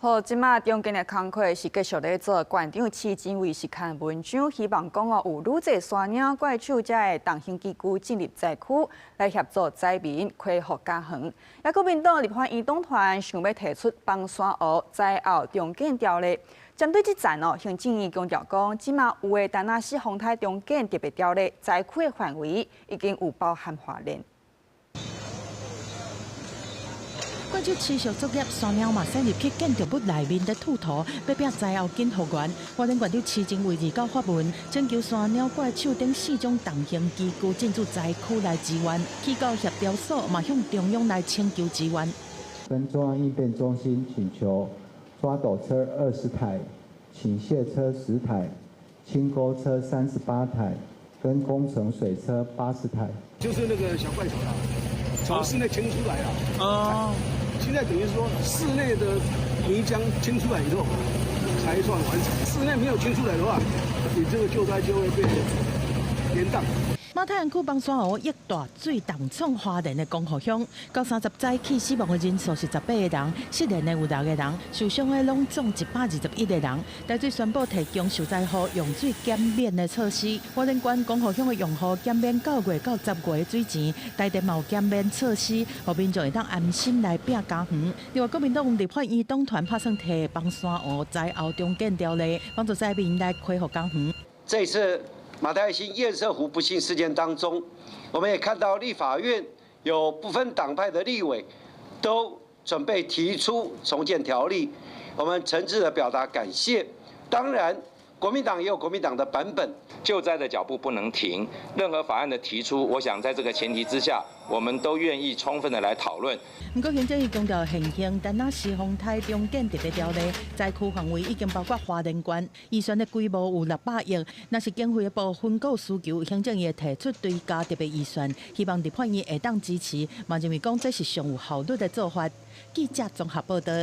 好，即马中间的工课是继续咧做，馆长市政委是看文章，希望讲有愈侪山鸟怪兽才会动形机构进入灾区来协助灾民恢复家园。也国民党立法院党团想要提出帮山河灾后重建条例，针对这站行政院强调讲，即马有的丹那市风台重建特别条例灾区的范围已经有包含华联。 关注持续作业，山鸟嘛驶入去建筑物内面的土图，要拼灾后建复原。花莲县长市政委二稿发文，征求山鸟怪兽等4种大型机构进驻灾区来支援。机构协调所嘛向中央来请求支援。跟中央应变中心请求抓斗车20台、倾泻车10台、轻钩车38台，跟工程水车80台。就是那个小怪兽啦，从室内清出来了。哦。 现在等于说，室内的泥浆清出来以后，才算完成。室内没有清出来的话，你这个救灾就会被延宕。马太安区帮山河疫大水重创花莲的光复乡，到30早起死亡的人数是18个人，失联的有6个人，受伤的拢总121个人。台水宣布提供受灾户用水减免的措施，花莲县光复乡的用户减免9月到10月的水钱，台电嘛有减免措施，让民众会当安心来拼家园。另外，国民党立法院党团拍算提帮山河灾后重建条例，帮助灾民来恢复家园。这次。 马太新堰塞湖不幸事件当中，我们也看到立法院有不分党派的立委都准备提出重建条例，我们诚挚的表达感谢。当然，国民党也有国民党的版本，救灾的脚步不能停。任何法案的提出，我想在这个前提之下，我们都愿意充分的来讨论。 不过，行政院强调，现行丹那市风台重建特别条例，灾区范围已经包括花莲县，预算的规模有600亿。若是经费的部分有需求，行政院提出追加特别预算，希望立法院会当支持。嘛认为讲这是上有效率的做法。记者综合报道。